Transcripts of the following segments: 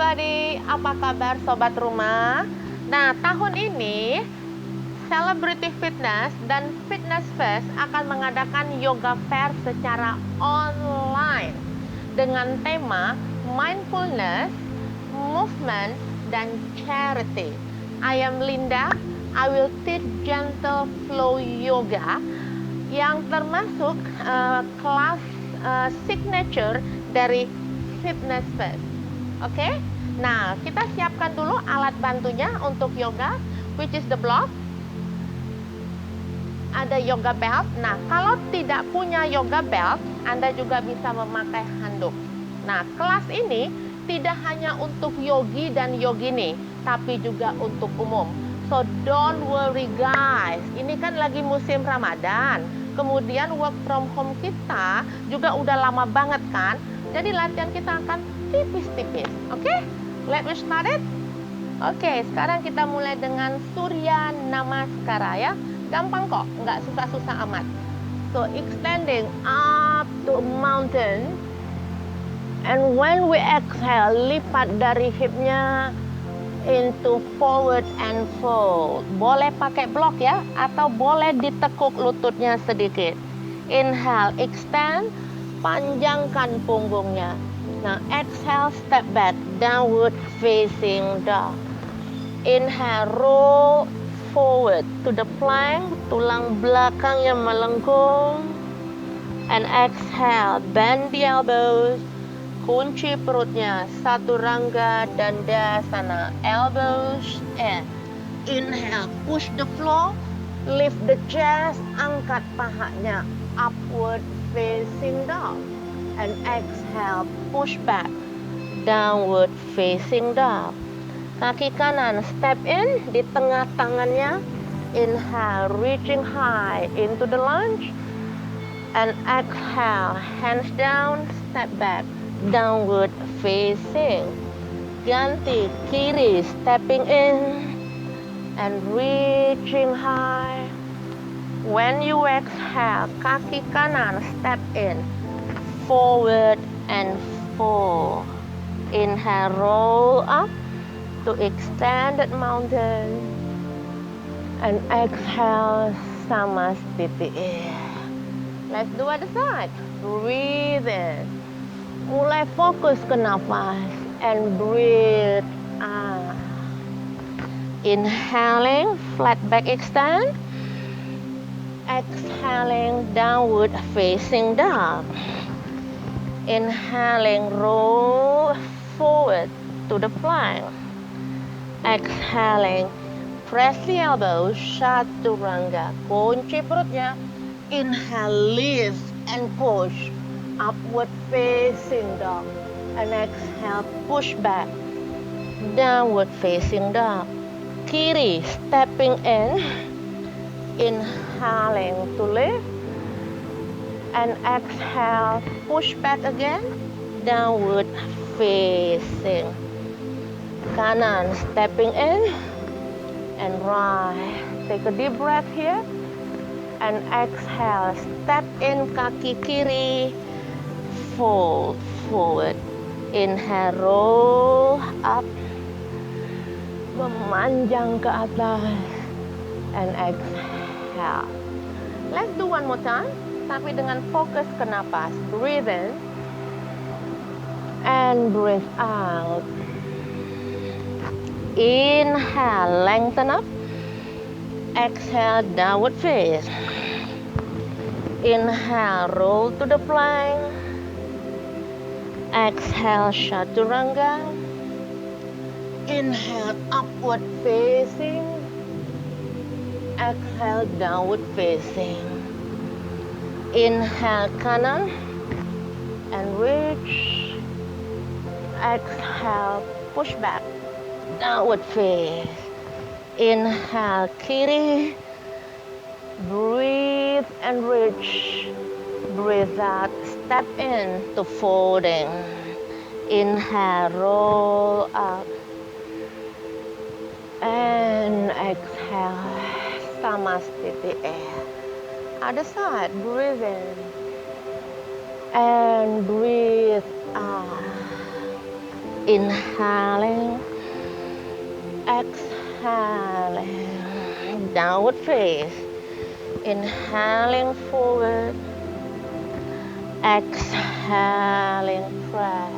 everybody, apa kabar sobat rumah? Nah, tahun ini Celebrity Fitness dan Fitness Fest akan mengadakan yoga fair secara online dengan tema mindfulness, movement, dan charity. I am Linda. I will teach gentle flow yoga yang termasuk kelas signature dari Fitness Fest. Oke? Nah, kita siapkan dulu alat bantunya untuk yoga, which is the block. Ada yoga belt. Nah, kalau tidak punya yoga belt, Anda juga bisa memakai handuk. Nah, kelas ini tidak hanya untuk yogi dan yogini, tapi juga untuk umum. So don't worry guys, ini kan lagi musim Ramadan. Kemudian work from home kita juga udah lama banget kan. Jadi latihan kita akan tipis-tipis. Oke? Let me start it. Oke, sekarang kita mulai dengan Surya Namaskara ya. Gampang kok, nggak susah-susah amat. So extending up to a mountain. And when we exhale, lipat dari hipnya into forward and fold. Boleh pakai blok ya, atau boleh ditekuk lututnya sedikit. Inhale, extend, panjangkan punggungnya. Nah, exhale, step back, downward facing dog. Inhale, roll forward to the plank, tulang belakangnya melengkung. And exhale, bend the elbows, kunci perutnya, Chaturanga Dandasana, elbows in. Inhale, push the floor, lift the chest, angkat pahanya, upward facing dog. And exhale, push back, downward facing dog. Kaki kanan step in di tengah tangannya. Inhale, reaching high into the lunge. And exhale, hands down, step back, downward facing. Ganti kiri, stepping in and reaching high. When you exhale, kaki kanan step in, forward and fold. Inhale, roll up to extended mountain. And exhale, Samastiti. Let's do other side. Breathe in. Mulai fokus ke nafas and breathe out. Inhaling, flat back extend. Exhaling, downward facing dog. Inhaling, roll forward to the plank. Exhaling, press the elbows, Chaturanga. Kunci perutnya. Inhale, lift and push. Upward facing dog. And exhale, push back. Downward facing dog. Kiri, stepping in. Inhaling to lift. And exhale, push back again. Downward facing. Kanan, stepping in. And right. Take a deep breath here. And exhale, step in kaki kiri, fold forward. Inhale, roll up, memanjang ke atas, and exhale. Let's do one more time, tapi dengan fokus ke napas. Breathe in and breathe out. Inhale, lengthen up. Exhale, downward face. Inhale, roll to the plank. Exhale, Chaturanga. Inhale, upward facing. Exhale, downward facing. Inhale, kanan and reach. Exhale, push back, downward face. Inhale, kiri. Breathe and reach. Breathe out, step in to folding. Inhale, roll up. And exhale, Samastiti. Other side, breathe in. And breathe out. Inhaling, exhaling, downward face. Inhaling forward, exhaling press.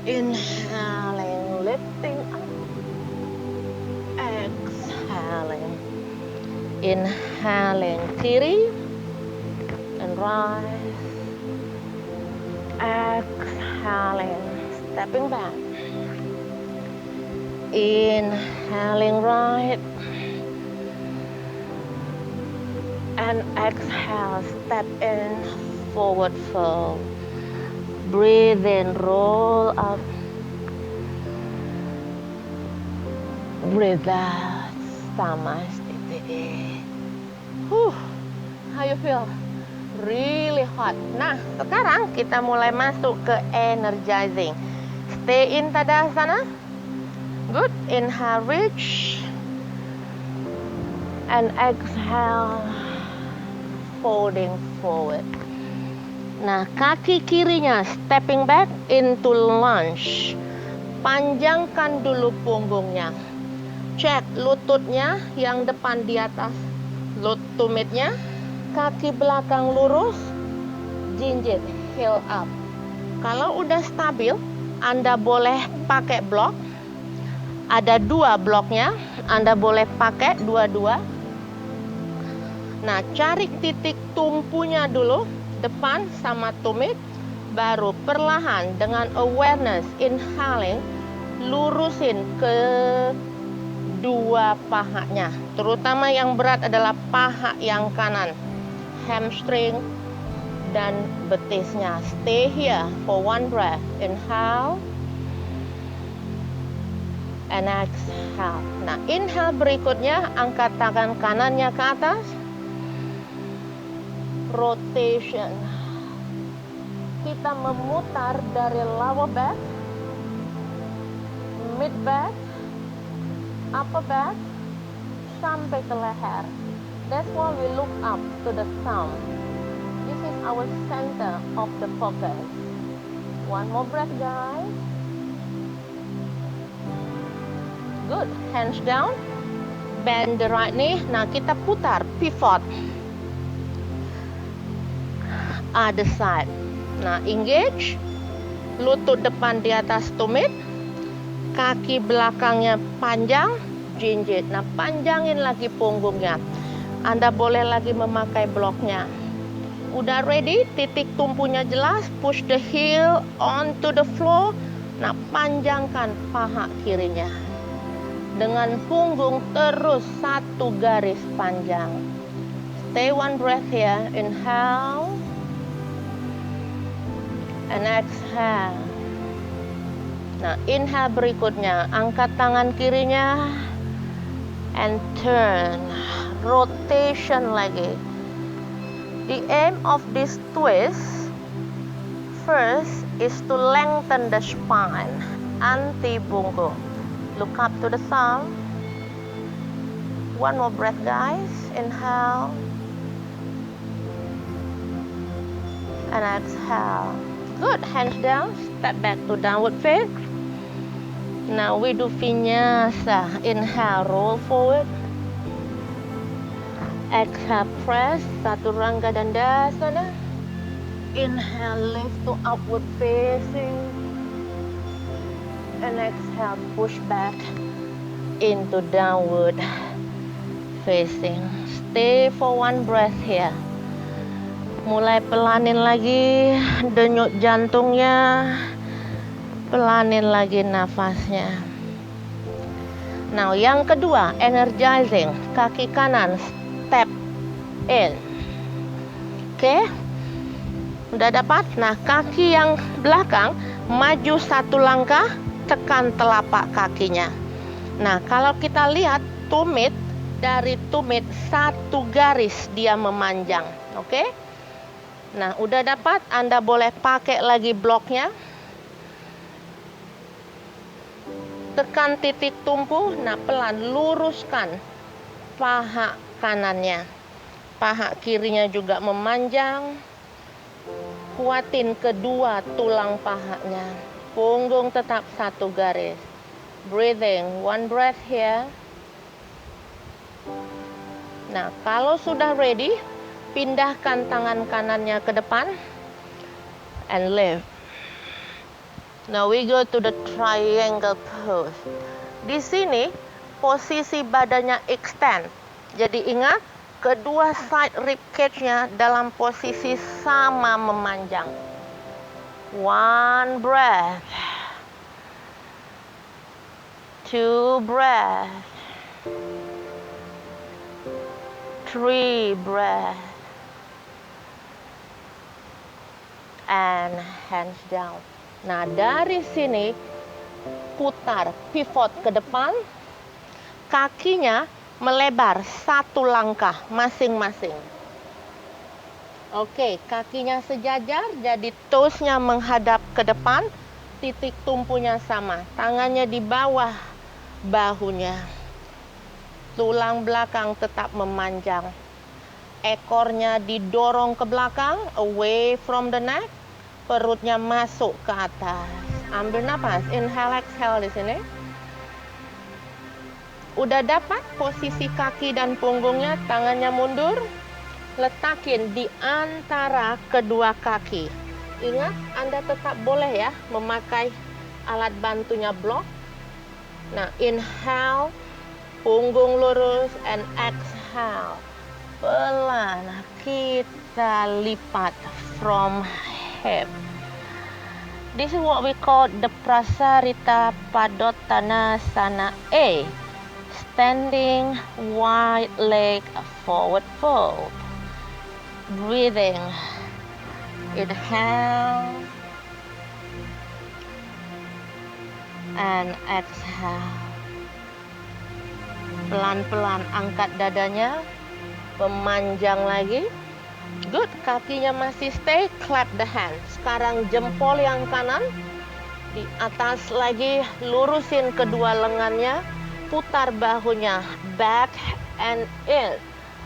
Inhaling, lifting up, exhaling. Inhaling kiri and rise. Exhaling, stepping back. Inhaling right and exhale, step in, forward fold. Breathe in, roll up. Breathe out, Samasthiti. How you feel? Really hot. Nah, sekarang kita mulai masuk ke energizing. Stay in Tadasana. Good. Inhale, reach. And exhale, folding forward. Nah, kaki kirinya stepping back into lunge. Panjangkan dulu punggungnya. Cek lututnya yang depan di atas tumitnya. Kaki belakang lurus, jinjit, heel up. Kalau udah stabil, Anda boleh pakai blok. Ada 2 bloknya, Anda boleh pakai dua-dua. Nah, cari titik tumpunya dulu, depan sama tumit. Baru perlahan dengan awareness, inhaling, lurusin ke 2 pahanya. Terutama yang berat adalah paha yang kanan. Hamstring dan betisnya. Stay here for 1 breath. Inhale and exhale. Nah, inhale berikutnya, angkat tangan kanannya ke atas. Rotation. Kita memutar dari lower back, mid back, upper back, sampai ke leher. That's why we look up to the thumb. This is our center of the focus. 1 more breath, guys. Good. Hands down. Bend the right knee. Nah, kita putar, pivot. Other side. Nah, engage. Lutut depan di atas tumit. Kaki belakangnya panjang, jinjit. Nah, panjangin lagi punggungnya. Anda boleh lagi memakai bloknya. Udah ready? Titik tumpunya jelas. Push the heel onto the floor. Nah, panjangkan paha kirinya. Dengan punggung terus 1 garis panjang. Stay 1 breath here. Inhale. And exhale. Nah, inhale berikutnya. Angkat tangan kirinya. And turn. Rotation lagi. The aim of this twist first is to lengthen the spine. Anti bungkuk. Look up to the thumb. 1 more breath, guys. Inhale. And exhale. Good. Hands down. Step back to downward face. Now we do vinyasa. Inhale, roll forward. Exhale, press. Chaturanga Dandasana. Inhale, lift to upward facing. And exhale, push back into downward facing. Stay for 1 breath here. Mulai pelanin lagi denyut jantungnya. Pelanin lagi nafasnya. Now, yang kedua, energizing. Kaki kanan step in. Oke. Udah dapat? Nah, kaki yang belakang maju 1 langkah, tekan telapak kakinya. Nah, kalau kita lihat tumit, dari tumit 1 garis dia memanjang. Oke? Nah, udah dapat? Anda boleh pakai lagi bloknya. Tekan titik tumpu. Nah, pelan luruskan paha kanannya. Paha kirinya juga memanjang. Kuatin kedua tulang pahanya. Punggung tetap satu garis. Breathing, one breath here. Nah, kalau sudah ready, pindahkan tangan kanannya ke depan and lift. Now we go to the triangle pose. Di sini posisi badannya extend. Jadi ingat, kedua side rib cage-nya dalam posisi sama memanjang. One breath. Two breath. Three breath. And hands down. Nah, dari sini putar, pivot ke depan, kakinya melebar satu langkah masing-masing. Oke, kakinya sejajar, jadi toesnya menghadap ke depan, titik tumpunya sama, tangannya di bawah bahunya. Tulang belakang tetap memanjang. Ekornya didorong ke belakang, away from the neck. Perutnya masuk ke atas. Ambil napas, inhale, exhale di sini. Udah dapat posisi kaki dan punggungnya, tangannya mundur. Letakin di antara kedua kaki. Ingat, Anda tetap boleh ya memakai alat bantunya block. Nah, inhale, punggung lurus, and exhale. Pelan kita lipat from hip. This is what we call the Prasarita Padottanasana A. Standing wide leg forward fold. Breathing. Inhale. And exhale. Pelan-pelan angkat dadanya. Memanjang lagi. Good, kakinya masih stay, clap the hand. Sekarang jempol yang kanan di atas lagi, lurusin kedua lengannya, putar bahunya, back and in.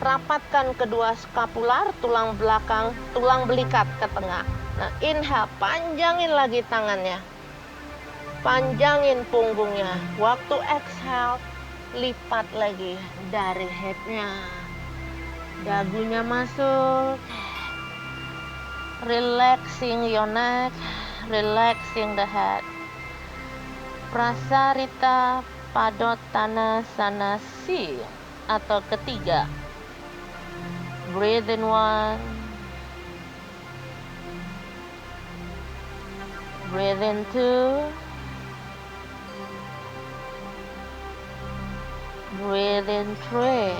Rapatkan kedua skapular, tulang belakang, tulang belikat ke tengah. Nah, inhale, panjangin lagi tangannya. Panjangin punggungnya. Waktu exhale, lipat lagi dari hipnya. Dagunya masuk. Relaxing your neck, relaxing the head. Prasarita Padottanasana C atau ketiga. Breathe in one. Breathe in two. Breathe in three.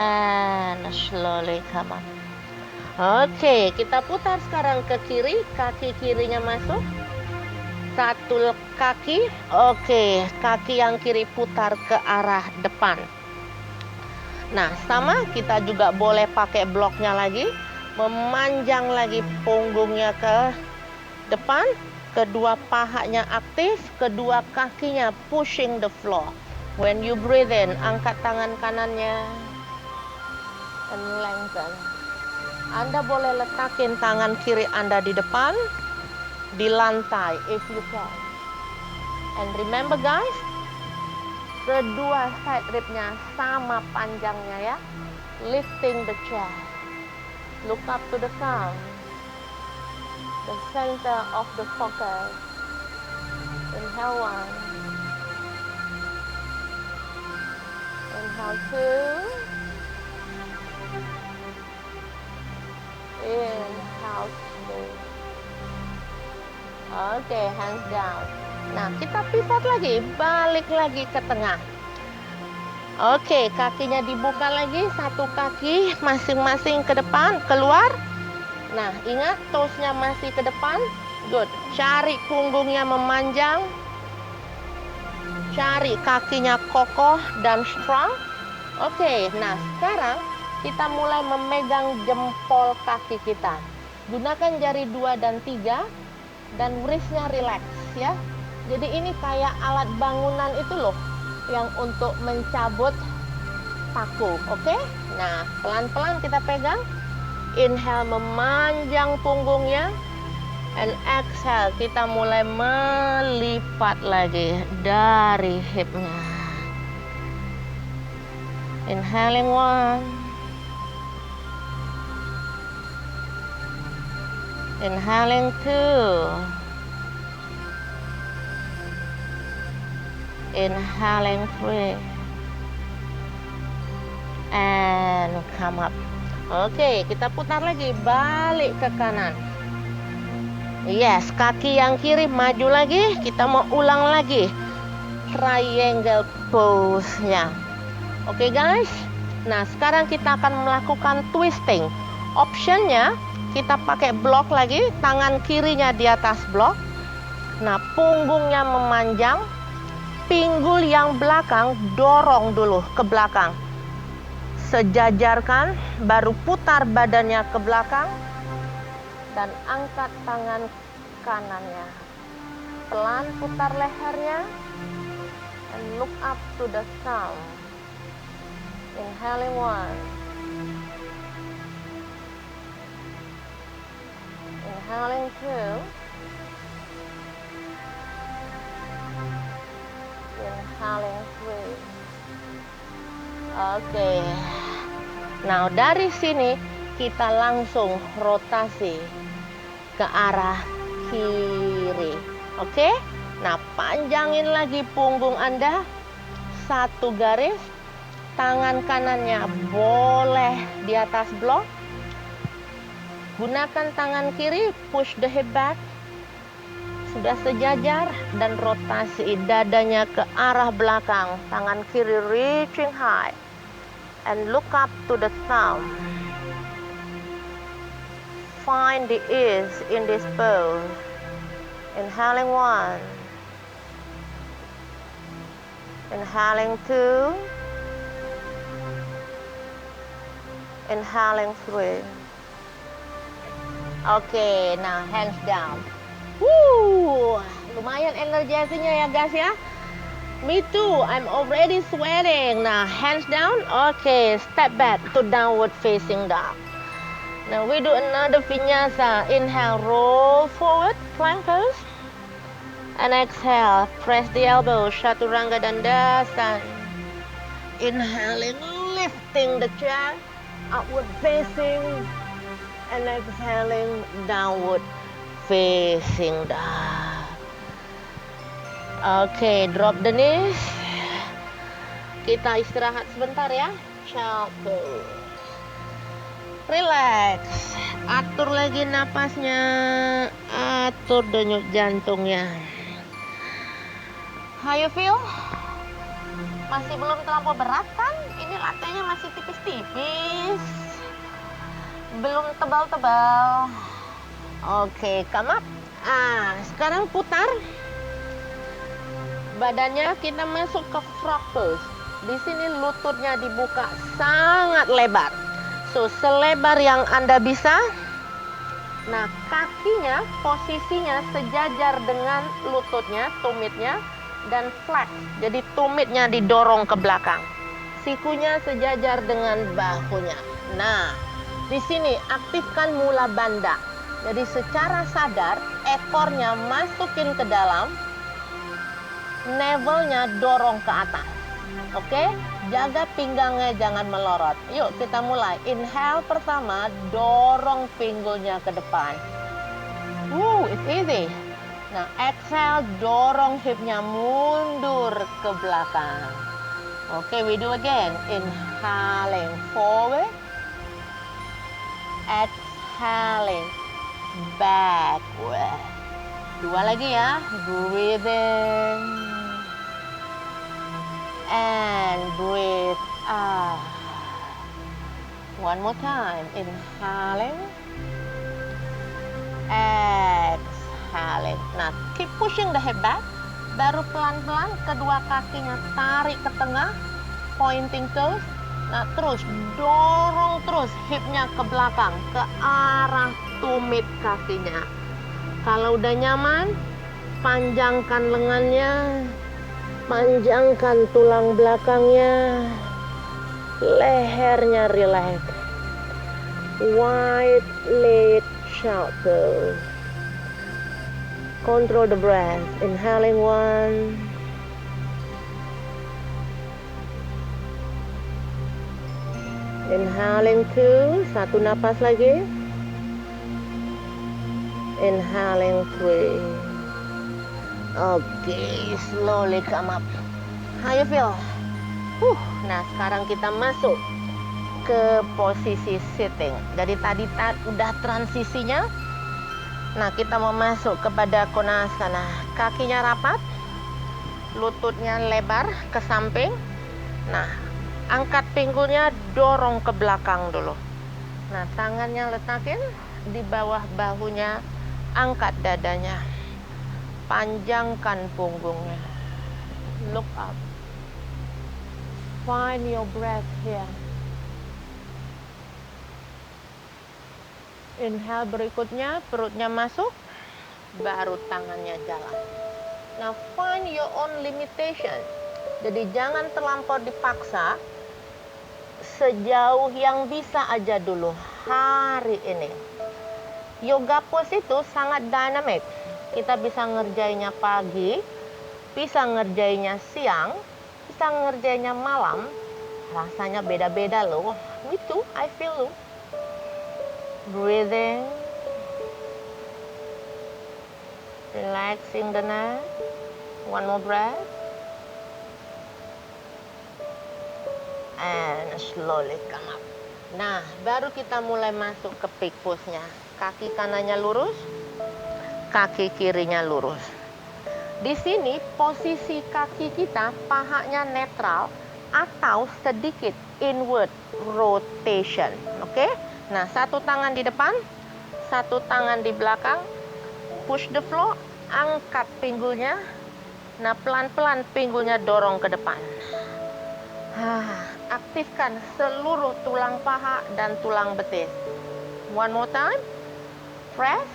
And slowly come up. Oke, kita putar sekarang ke kiri. Kaki kirinya masuk. Satu kaki. Oke, kaki yang kiri putar ke arah depan. Nah, sama kita juga boleh pakai bloknya lagi. Memanjang lagi punggungnya ke depan. Kedua pahanya aktif. Kedua kakinya pushing the floor. When you breathe in, angkat tangan kanannya. And lengthen. Anda boleh letakin tangan kiri Anda di depan, di lantai if you can. And remember guys, kedua side ribnya sama panjangnya ya. Lifting the chest. Look up to the sun. The center of the focus. Inhale one. Inhale two. Inhale two. Oke, hands down. Nah, kita pivot lagi, balik lagi ke tengah. Oke, kakinya dibuka lagi, satu kaki masing-masing ke depan, keluar. Nah, ingat toesnya masih ke depan. Good. Cari punggungnya memanjang. Cari kakinya kokoh dan strong. Oke, nah sekarang kita mulai memegang jempol kaki kita. Gunakan jari 2 dan 3 dan wristnya relax ya. Jadi ini kayak alat bangunan itu loh yang untuk mencabut paku. Oke? Nah, pelan-pelan kita pegang. Inhale memanjang punggungnya. And exhale, kita mulai melipat lagi dari hipnya. Inhaling 1. Inhaling 2. Inhaling 3. And come up. Oke, kita putar lagi, balik ke kanan. Yes, kaki yang kiri maju lagi. Kita mau ulang lagi triangle pose-nya. Oke guys. Nah, sekarang kita akan melakukan twisting. Optionnya kita pakai blok lagi, tangan kirinya di atas blok. Nah, punggungnya memanjang, pinggul yang belakang dorong dulu ke belakang. Sejajarkan, baru putar badannya ke belakang. Dan angkat tangan kanannya. Pelan putar lehernya. And look up to the sound. Inhaling 1. Inhaling 2. Inhaling 3. Oke. Nah, dari sini kita langsung rotasi ke arah kiri. Oke? Nah, panjangin lagi punggung Anda. 1 garis. Tangan kanannya boleh di atas blok. Gunakan tangan kiri, push the hip back. Sudah sejajar dan rotasi dadanya ke arah belakang. Tangan kiri reaching high. And look up to the thumb. Find the ease in this pose. Inhaling 1. Inhaling 2. Inhaling 3. Oke, now hands down. Lumayan energinya ya guys ya. Me too, I'm already sweating. Now hands down. Okay, step back to downward facing dog. Now we do another vinyasa. Inhale, roll forward, plank pose. And exhale, press the elbow, chaturanga dandasana. Inhaling, lifting the chest, upward facing. And exhaling, downward facing dog. Okay, drop the knees. Kita istirahat sebentar ya. Child pose. Relax. Atur lagi napasnya. Atur denyut jantungnya. How you feel? Masih belum terlampau berat kan? Ini lantainya masih tipis-tipis. Belum tebal-tebal. Oke, come up. Sekarang putar. Badannya kita masuk ke frog pose. Di sini lututnya dibuka sangat lebar. So, selebar yang Anda bisa. Nah, kakinya posisinya sejajar dengan lututnya, tumitnya, dan flex. Jadi tumitnya didorong ke belakang. Sikunya sejajar dengan bahunya. Nah, di sini aktifkan mula bandha. Jadi secara sadar, ekornya masukin ke dalam, navelnya dorong ke atas. Oke, jaga pinggangnya jangan melorot. Yuk kita mulai. Inhale pertama, dorong pinggulnya ke depan. It's easy. Nah, exhale, dorong hipnya mundur ke belakang. Oke, we do again. Inhaling forward. Exhaling backward. 2 lagi ya. Breathe in. And breathe out. One more time. Inhaling. Exhaling. Nah, keep pushing the hip back. Baru pelan-pelan kedua kakinya tarik ke tengah. Pointing toes. Nah, terus dorong terus hipnya ke belakang. Ke arah tumit kakinya. Kalau udah nyaman, panjangkan lengannya. Panjangkan tulang belakangnya, lehernya relax. Wide leg child pose. Control the breath. Inhaling 1. Inhaling 2. Satu napas lagi. Inhaling 3. Okay, slowly come up. How you feel? Nah, sekarang kita masuk ke posisi sitting. Jadi tadi udah transisinya. Nah, kita mau masuk kepada Konasana. Kakinya rapat, lututnya lebar ke samping. Nah, angkat pinggulnya, dorong ke belakang dulu. Nah, tangannya letakin di bawah bahunya, angkat dadanya. Panjangkan punggungnya. Look up. Find your breath here. Inhale berikutnya, perutnya masuk, baru tangannya jalan. Nah, find your own limitation. Jadi jangan terlampau dipaksa, sejauh yang bisa aja dulu hari ini. Yoga pose itu sangat dynamic. Kita bisa ngerjainnya pagi, bisa ngerjainnya siang, bisa ngerjainnya malam. Rasanya beda-beda loh. Me too, I feel loh. Breathing, relaxing the neck. One more breath, and slowly come up. Nah, baru kita mulai masuk ke peak pose-nya. Kaki kanannya lurus, kaki kirinya lurus. Di sini posisi kaki kita pahanya netral atau sedikit inward rotation, oke? Nah, satu tangan di depan, satu tangan di belakang, push the floor, angkat pinggulnya. Nah, pelan-pelan pinggulnya dorong ke depan. Aktifkan seluruh tulang paha dan tulang betis. One more time, press,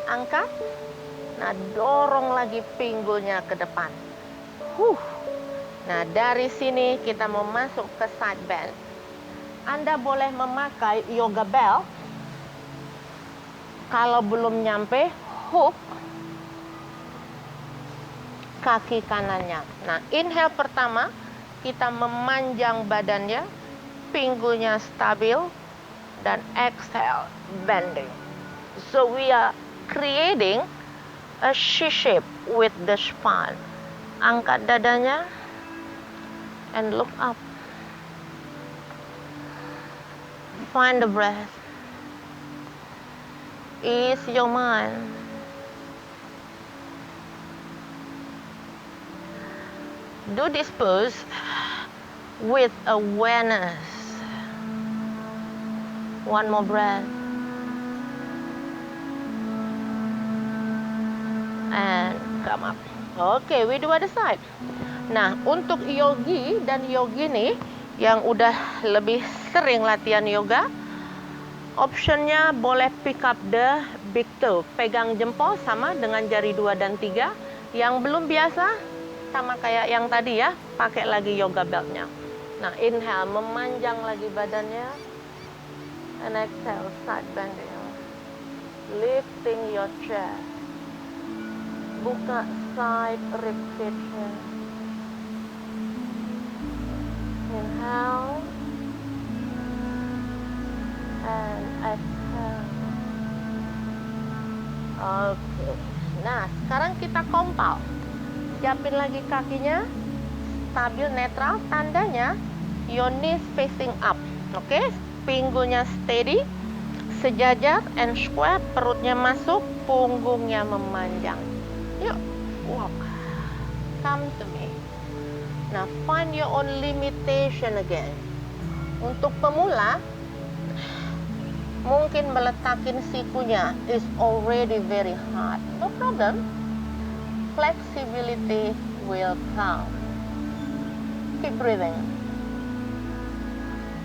angkat. Nah, dorong lagi pinggulnya ke depan. Nah, dari sini kita mau masuk ke side bend. Anda boleh memakai yoga belt. Kalau belum nyampe, hook kaki kanannya. Nah, inhale pertama, kita memanjang badannya, pinggulnya stabil, dan exhale, bending. So we are creating a C-shape with the spine. Angkat dadanya, and look up. Find the breath. Ease your mind. Do this pose with awareness. One more breath. And come up. Okay, we do other side. Nah, untuk yogi dan yogini yang udah lebih sering latihan yoga, optionnya boleh pick up the big toe, pegang jempol sama dengan jari 2 dan 3. Yang belum biasa, sama kayak yang tadi ya, pakai lagi yoga beltnya. Nah, inhale, memanjang lagi badannya, and exhale, side bending, lifting your chest, buka side rib cage. Inhale and exhale. Oke. Nah, sekarang kita kompal. Siapin lagi kakinya, stabil netral, tandanya your knees facing up. Oke, pinggulnya steady, sejajar and square, perutnya masuk, punggungnya memanjang. Yuk, walk. Come to me. Nah, find your own limitation again. Untuk pemula, mungkin meletakin sikunya is already very hard. No problem. Flexibility will come. Keep breathing.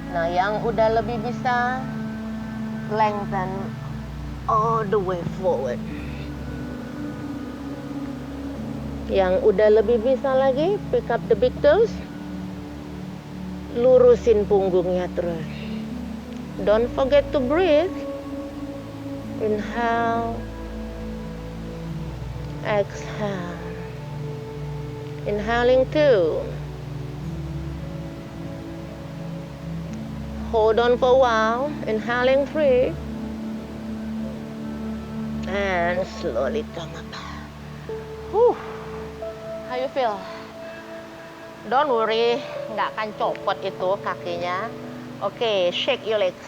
Nah, yang udah lebih bisa, lengthen all the way forward. Yang udah lebih bisa lagi, pick up the big toes, lurusin punggungnya terus. Don't forget to breathe. Inhale Exhale. Inhaling 2. Hold on for a while. Inhaling 3. And slowly come up. Whew. How you feel? Don't worry, nggak akan copot itu kakinya. Oke, shake your legs.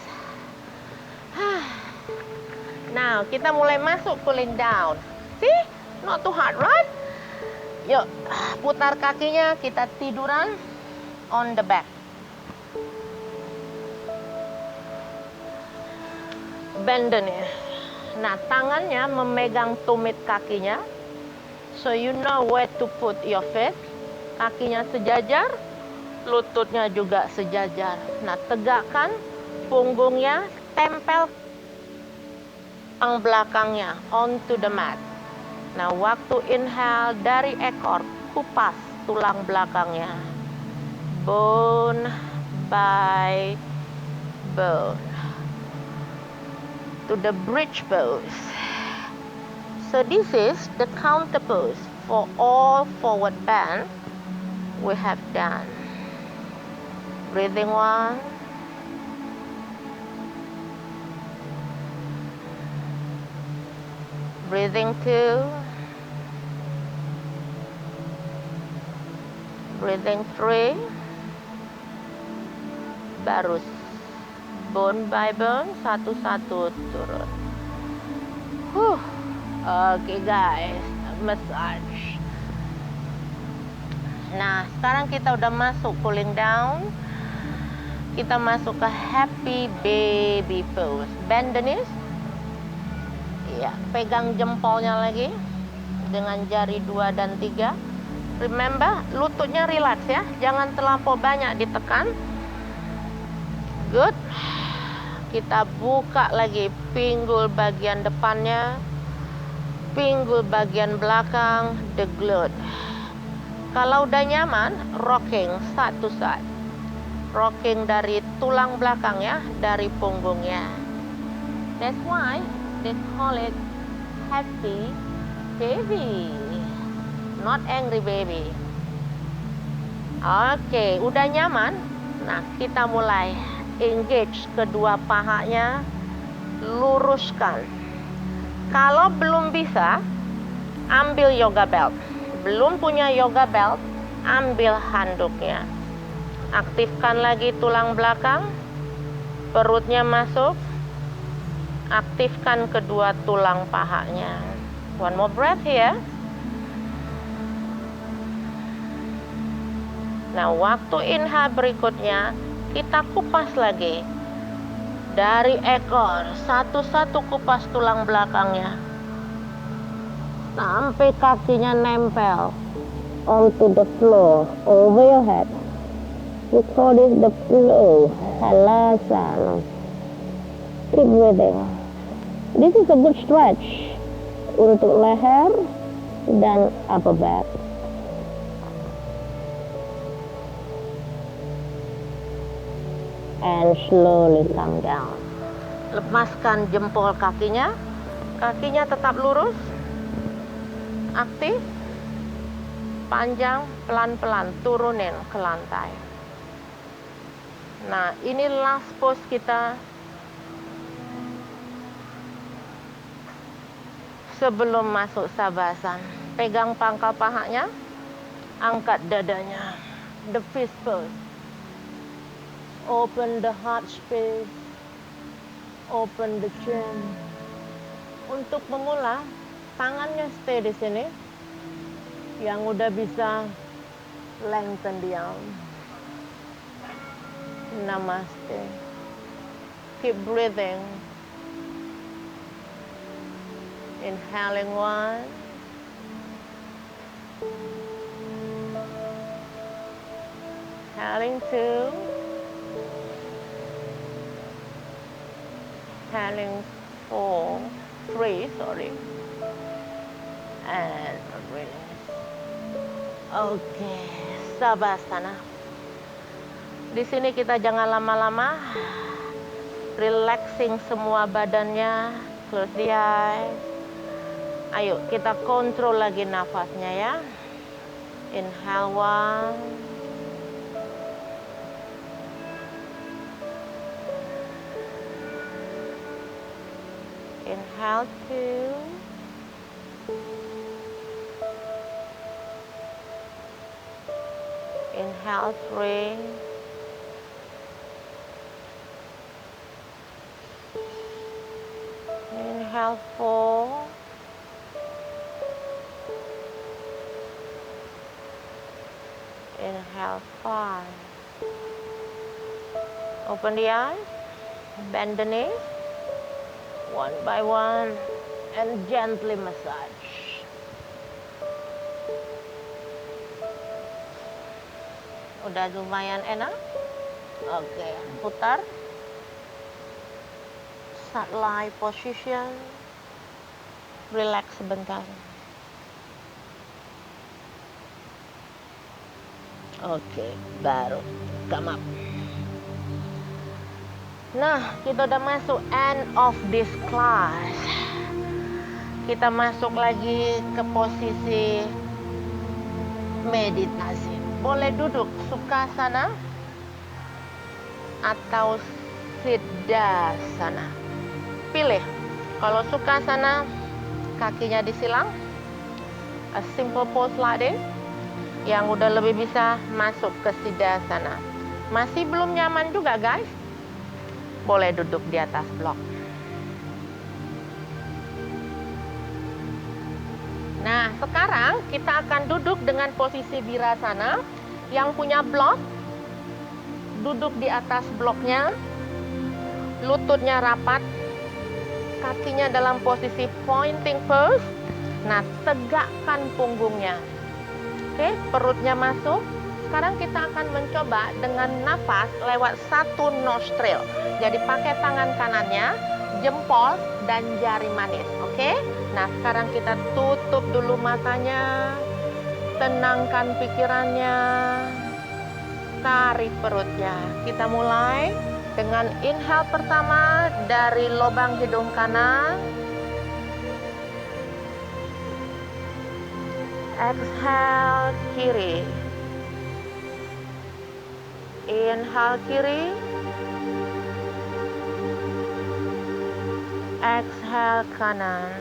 Now, kita mulai masuk cooling down. See? Not too hard, right? Yuk, putar kakinya, kita tiduran on the back. Bend the knee. Nah, tangannya memegang tumit kakinya. So you know where to put your feet. Kakinya sejajar, lututnya juga sejajar. Nah, tegakkan punggungnya, tempel tulang belakangnya onto the mat. Nah, waktu inhale dari ekor, kupas tulang belakangnya. Bone by bone. To the bridge pose. So this is the counter pose for all forward bend we have done. Breathing 1. Breathing 2. Breathing 3. Baru bone by bone, satu-satu turun. Oke guys, massage. Nah, sekarang kita udah masuk cooling down. Kita masuk ke happy baby pose. Bend the knees. Ya, pegang jempolnya lagi dengan jari 2 dan 3. Remember, lututnya relax ya. Jangan terlampau banyak ditekan. Good. Kita buka lagi pinggul bagian depannya, pinggul bagian belakang, the glute. Kalau udah nyaman, rocking side to side. Rocking dari tulang belakang ya, dari punggungnya. That's why they call it happy baby, not angry baby. Oke, udah nyaman. Nah, kita mulai engage kedua pahanya, luruskan. Kalau belum bisa, ambil yoga belt. Belum punya yoga belt, ambil handuknya. Aktifkan lagi tulang belakang, perutnya masuk. Aktifkan kedua tulang pahanya. One more breath here. Nah, waktu inhale berikutnya, kita kupas lagi dari ekor, satu-satu kupas tulang belakangnya sampai kakinya nempel onto the floor over your head. We call it the flow, halasana. Keep breathing. This is a good stretch untuk leher dan upper back. And slowly come down. Lepaskan jempol kakinya. Kakinya tetap lurus. Aktif. Panjang, pelan-pelan turunin ke lantai. Nah, ini last pose kita sebelum masuk sabasan. Pegang pangkal pahanya, angkat dadanya. The fist pose. Open the heart space, open the chin. Untuk pemula, tangannya stay di sini. Yang udah bisa lengthen the arm. Namaste. Keep breathing. Inhaling 1. Inhaling 2. Inhaling 3, and release. Oke, Savasana. Di sini kita jangan lama-lama. Relaxing semua badannya. Close the eyes. Ayo kita kontrol lagi nafasnya ya. Inhale 1. Inhale 2. Inhale 3. Inhale 4. Inhale 5. Open the eyes, bend the knees, one by one, and gently massage. Udah lumayan enak. Oke, putar. Satellite position. Relax sebentar. Oke, baru come up. Nah, kita udah masuk end of this class. Kita masuk lagi ke posisi meditasi. Boleh duduk Sukhasana atau Siddhasana. Pilih. Kalau Sukhasana, kakinya disilang. A simple pose like this. Yang udah lebih bisa masuk ke Siddhasana. Masih belum nyaman juga guys, boleh duduk di atas blok. Nah, sekarang kita akan duduk dengan posisi Virasana. Yang punya blok, duduk di atas bloknya, lututnya rapat, kakinya dalam posisi pointing first. Nah, tegakkan punggungnya. Oke, perutnya masuk. Sekarang kita akan mencoba dengan nafas lewat satu nostril. Jadi pakai tangan kanannya, jempol dan jari manis. Oke? Nah, sekarang kita tutup dulu matanya. Tenangkan pikirannya. Tarik perutnya. Kita mulai dengan inhale pertama dari lubang hidung kanan. Exhale kiri. Inhale kiri. Exhale kanan.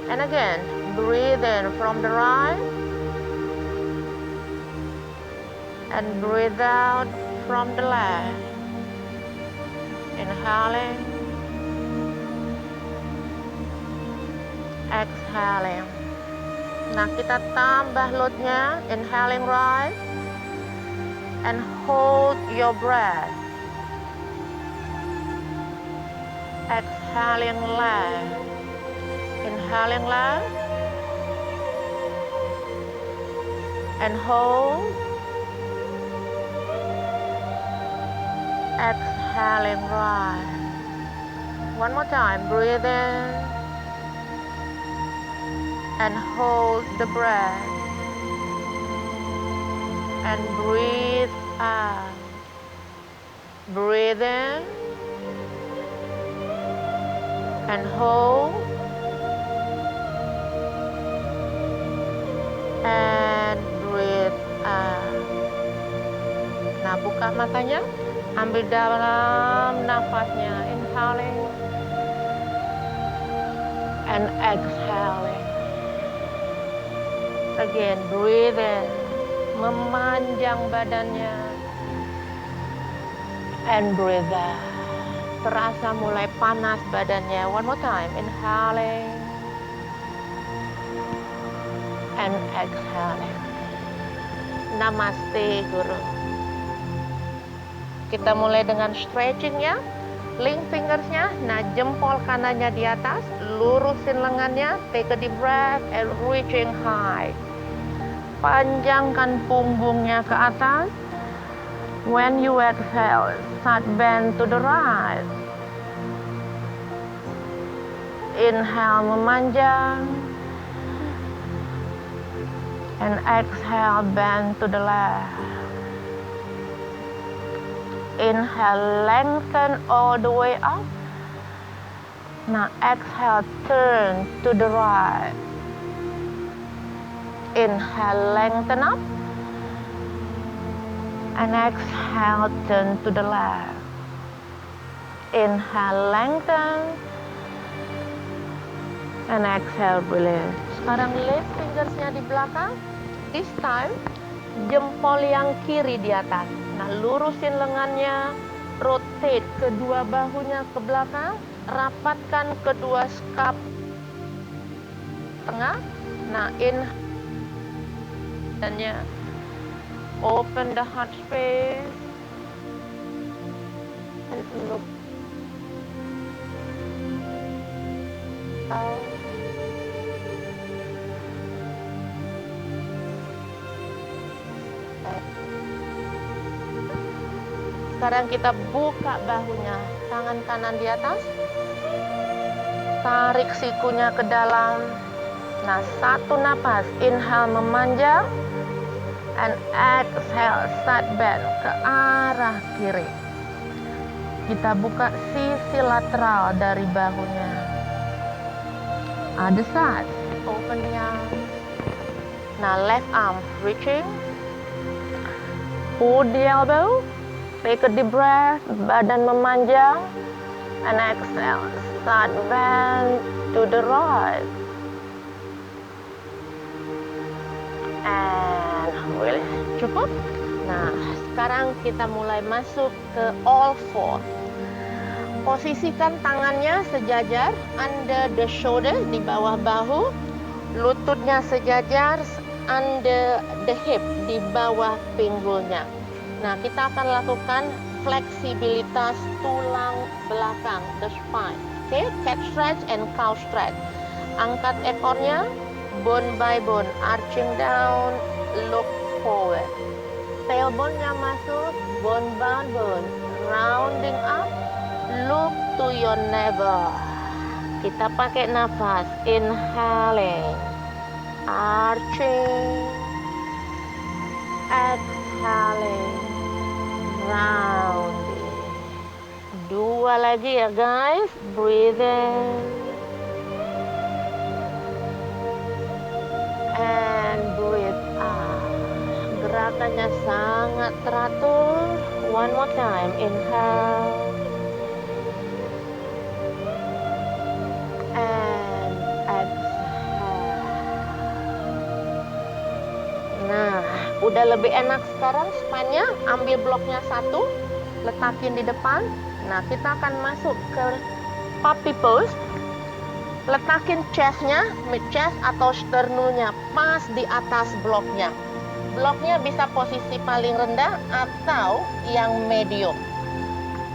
And again, breathe in from the right. And breathe out from the left. Inhaling. Exhaling. Nah, kita tambah loadnya. Inhaling right. And hold your breath. Exhaling left. Inhaling left. And hold. Exhaling right. One more time. Breathe in. And hold the breath. And breathe out. Breathe in. And hold. And breathe out. Nah, buka matanya. Ambil dalam nafasnya. Inhaling. And exhaling. Again, breathe in, memanjang badannya, and breathe out. Terasa mulai panas badannya. One more time, inhaling, and exhaling. Namaste, Guru. Kita mulai dengan stretching ya. Link fingersnya, nah jempol kanannya di atas, lurusin lengannya, take a deep breath, and reaching high. Panjangkan punggungnya ke atas. When you exhale, start bend to the right. Inhale memanjang. And exhale bend to the left. Inhale lengthen all the way up. Now exhale, turn to the right. Inhale, lengthen up. And exhale, turn to the left. Inhale, lengthen. And exhale, release. Sekarang lift fingersnya di belakang. This time, jempol yang kiri di atas. Nah, lurusin lengannya. Rotate kedua bahunya ke belakang. Rapatkan kedua skap tengah. Nah, inhale. Open the heart space. And look out. Sekarang kita buka bahunya, tangan kanan di atas, tarik sikunya ke dalam. Nah, satu napas, inhale memanjang, and exhale side bend ke arah kiri. Kita buka sisi lateral dari bahunya. Other side, open the arm. Now left arm reaching, hold the elbow. Take a deep breath, badan memanjang, and exhale, side bend to the right, and release. Cukup? Nah, sekarang kita mulai masuk ke all four. Posisikan tangannya sejajar under the shoulder, di bawah bahu, lututnya sejajar under the hip, di bawah pinggulnya. Nah, kita akan lakukan fleksibilitas tulang belakang, the spine. Oke, cat stretch and cow stretch. Angkat ekornya, bone by bone, arching down, look forward. Tailbone-nya masuk, bone by bone, rounding up, look to your navel. Kita pakai nafas, inhaling, arching, exhaling, rounding. Dua lagi ya guys, breathe in and breathe out. Gerakannya sangat teratur. One more time, inhale and exhale. Nah, udah lebih enak sekarang spine-nya. Ambil bloknya satu, letakin di depan. Nah, kita akan masuk ke puppy pose. Letakin chest-nya, mid chest atau sternumnya pas di atas bloknya. Bloknya bisa posisi paling rendah atau yang medium,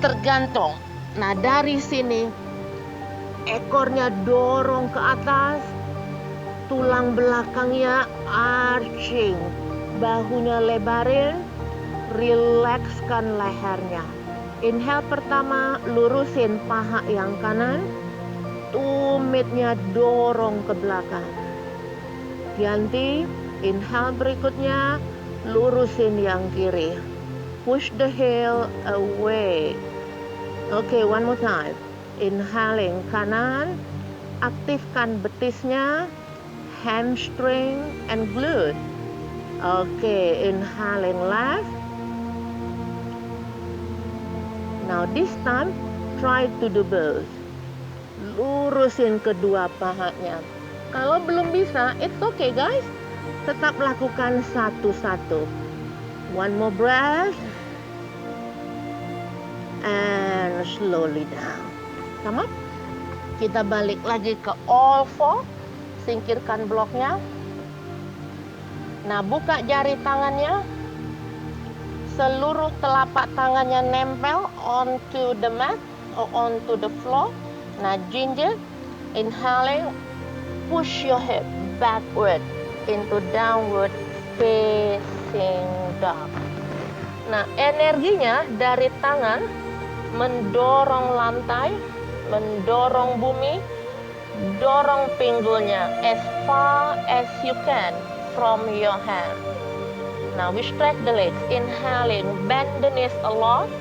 tergantung. Nah, dari sini ekornya dorong ke atas, tulang belakangnya arching, bahunya lebarin, rilekskan lehernya. Inhale pertama, lurusin paha yang kanan, tumitnya dorong ke belakang. Ganti, inhale berikutnya, lurusin yang kiri. Push the heel away. Okay, one more time. Inhaling kanan, aktifkan betisnya, hamstring and glute. Okay, inhaling left. Now this time, try to do both. Lurusin kedua pahanya. Kalau belum bisa, it's okay guys. Tetap lakukan satu-satu. One more breath. And slowly down. Come up. Kita balik lagi ke all four. Singkirkan bloknya. Nah, buka jari tangannya. Seluruh telapak tangannya nempel onto the mat or onto the floor. Nah, ginger, inhaling, push your hip backward into downward facing dog. Nah, energinya dari tangan mendorong lantai, mendorong bumi, dorong pinggulnya as far as you can from your hand. Now we stretch the legs, inhaling, bend the knees a lot,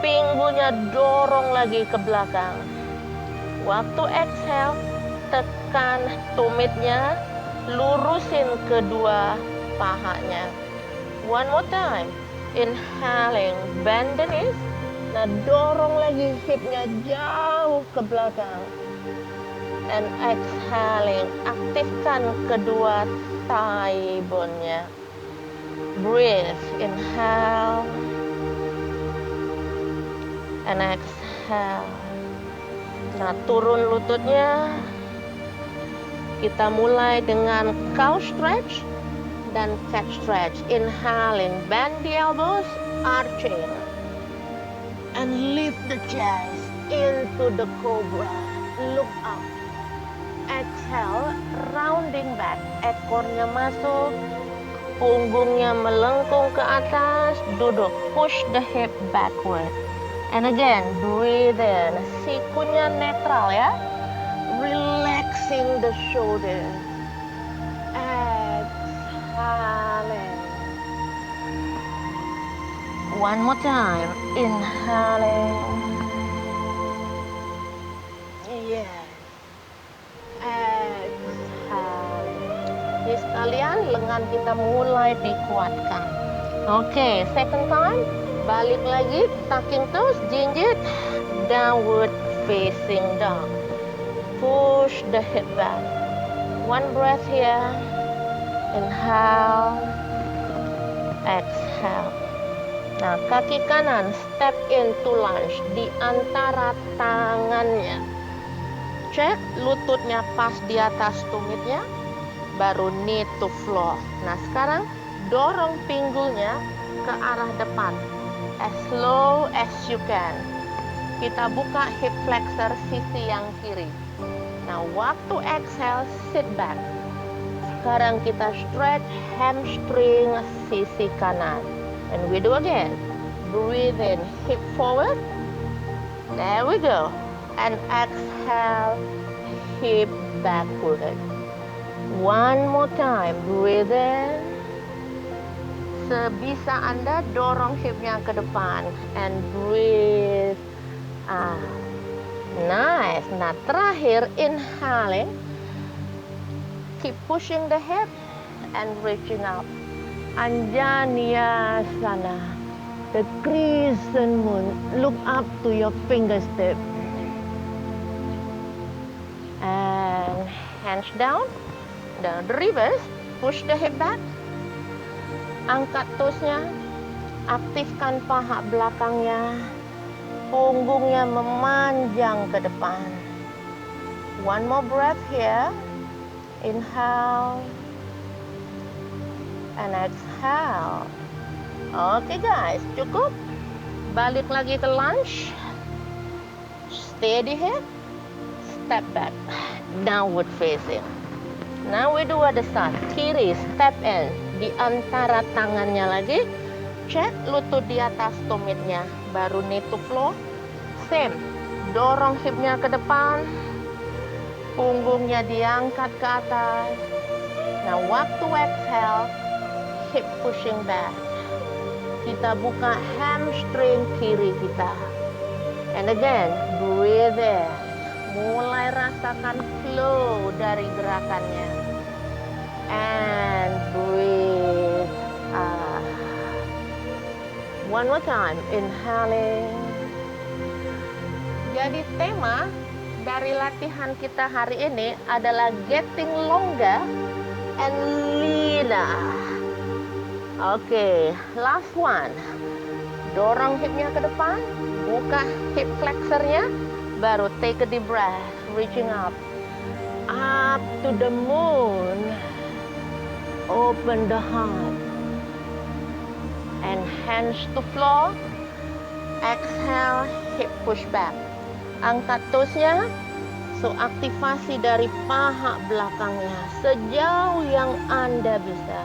pinggulnya dorong lagi ke belakang. Waktu exhale, tekan tumitnya, lurusin kedua pahanya. One more time. Inhaling, bend the knees. Nah, dorong lagi hipnya jauh ke belakang. And exhaling, aktifkan kedua thigh bone-nya. Breathe, inhale. And exhale. Nah, turun lututnya. Kita mulai dengan cow stretch dan cat stretch. Inhaling, bend the elbows, arching. And lift the chest into the cobra. Look up. Exhale, rounding back. Ekornya masuk, punggungnya melengkung ke atas, duduk. Push the hip backward. And again, breathe in. Sikunya netral ya. Relaxing the shoulder. Exhaling. One more time. Inhaling. Yes. Exhaling. Jadi sekalian lengan kita mulai dikuatkan. Oke, second time. Balik lagi, tucking toes, jinjit, downward facing dog. Push the hip back. One breath here. Inhale. Exhale. Nah, kaki kanan step into lunge di antara tangannya. Cek lututnya pas di atas tumitnya, baru knee to floor. Nah, sekarang dorong pinggulnya ke arah depan. As slow as you can. Kita buka hip flexor sisi yang kiri. Nah, waktu exhale, sit back. Sekarang kita stretch hamstring sisi kanan. And we do again. Breathe in, hip forward. There we go. And exhale, hip backward. One more time. Breathe in. Sebisa Anda dorong hipnya ke depan. And breathe out. Nice. Nah, terakhir inhaling. Keep pushing the hip and reaching up. Anjaneyasana. The crescent moon. Look up to your fingertip. And hands down. Down the reverse. Push the hip back. Angkat toesnya. Aktifkan paha belakangnya. Punggungnya memanjang ke depan. One more breath here. Inhale. And exhale. Oke guys, cukup. Balik lagi ke lunge. Steady hip. Step back. Downward facing. Now we do other side. Kiri, step in. Di antara tangannya lagi. Cek lutut di atas tumitnya. Baru knee to floor. Same. Dorong hipnya ke depan. Punggungnya diangkat ke atas. Nah, waktu exhale, hip pushing back. Kita buka hamstring kiri kita. And again, breathe in. Mulai rasakan flow dari gerakannya. And breathe out. One more time. Inhaling. Jadi tema dari latihan kita hari ini adalah getting longer and leaner. Oke, last one. Dorong hipnya ke depan, buka hip flexornya, baru take a deep breath, reaching up. Up to the moon. Open the heart. And hands to floor. Exhale, hip push back. Angkat toesnya. So, aktivasi dari paha belakangnya sejauh yang Anda bisa.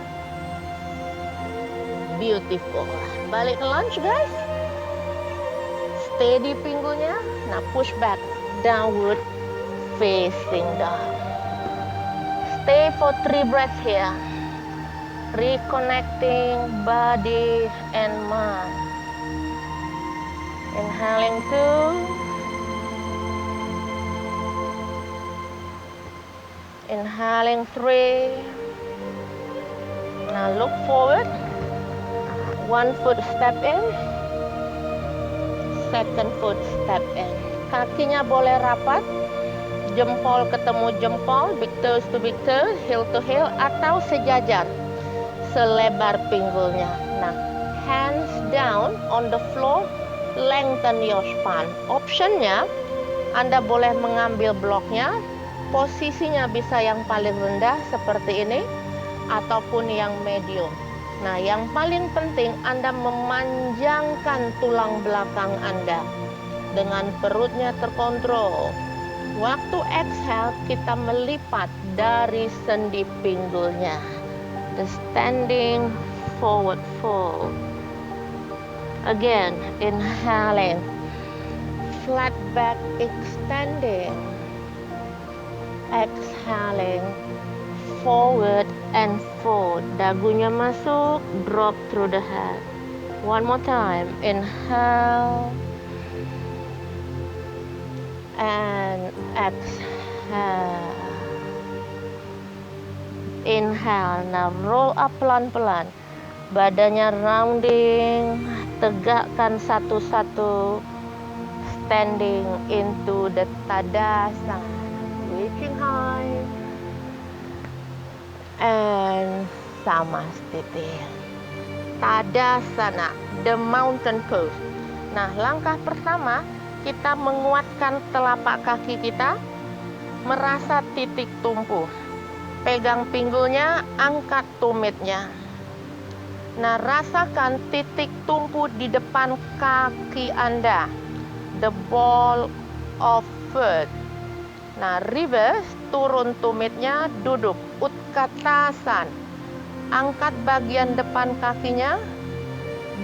Beautiful. Balik ke lunge guys. Steady pinggulnya. Nah, push back. Downward facing dog. Stay for 3 breaths here. Reconnecting body and mind. Inhaling 2. Inhaling 3. Now look forward. 1 foot step in. Second foot step in. Kakinya boleh rapat. Jempol ketemu jempol, big toes to big toes, heel to heel, atau sejajar selebar pinggulnya. Nah, hands down on the floor, lengthen your spine. Optionnya, Anda boleh mengambil bloknya, posisinya bisa yang paling rendah seperti ini, ataupun yang medium. Nah, yang paling penting Anda memanjangkan tulang belakang Anda dengan perutnya terkontrol. Waktu exhale, kita melipat dari sendi pinggulnya. The standing forward fold. Again, inhaling. Flat back extending. Exhaling. Forward and fold. Dagunya masuk, drop through the head. One more time. Inhale. And exhale. Inhale. Now roll up pelan-pelan. Badannya rounding. Tegakkan satu-satu. Standing into the Tadasana. Reaching high. And Samastiti. Tadasana. The mountain pose. Nah, langkah pertama, kita menguatkan telapak kaki kita, merasa titik tumpu. Pegang pinggulnya, angkat tumitnya. Nah, rasakan titik tumpu di depan kaki Anda. The ball of foot. Nah, reverse, turun tumitnya, duduk. Utkatasana. Angkat bagian depan kakinya,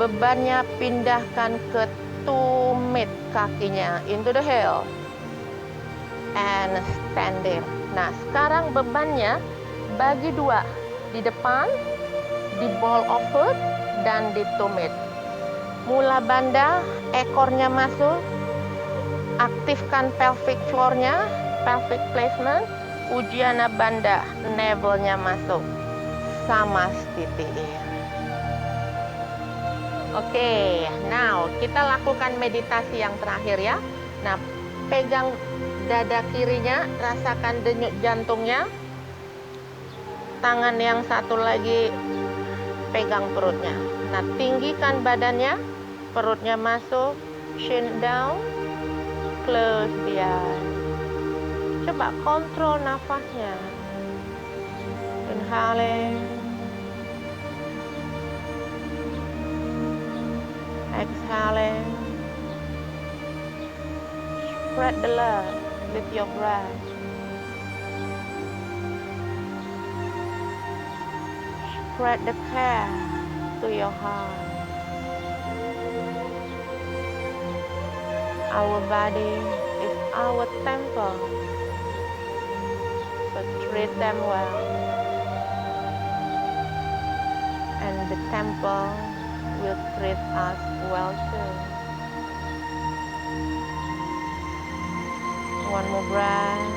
bebannya pindahkan ke tumit kakinya into the heel and standing. Nah, sekarang bebannya bagi 2, di depan, di ball of foot, dan di tumit. Mula banda, ekornya masuk, aktifkan pelvic floor-nya, pelvic placement, Ujjana banda, navel-nya masuk, Samastiti. Oke, now kita lakukan meditasi yang terakhir ya. Nah, pegang dada kirinya, rasakan denyut jantungnya. Tangan yang satu lagi pegang perutnya. Nah, tinggikan badannya, perutnya masuk, chin down, close the eyes. Coba kontrol nafasnya. Inhaling. Exhaling. Spread the love with your breath. Spread the care to your heart. Our body is our temple, so treat them well. And the temple will treat us well too. One more breath.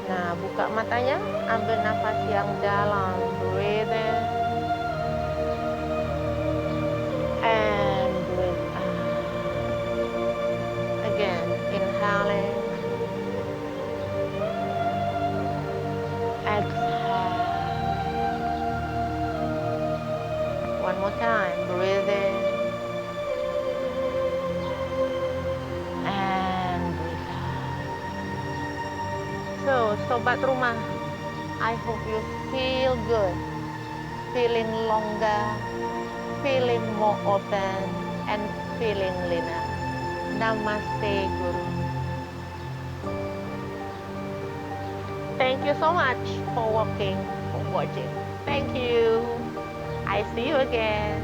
Nah, buka matanya, ambil nafas yang dalam, breathe in and breathe out. Again, inhaling. Exhale. One more time. Breathe in. And breathe out. So, sobat rumah, I hope you feel good. Feeling longer. Feeling more open. And feeling leaner. Namaste, Guru. Thank you so much for watching. Thank you. I see you again.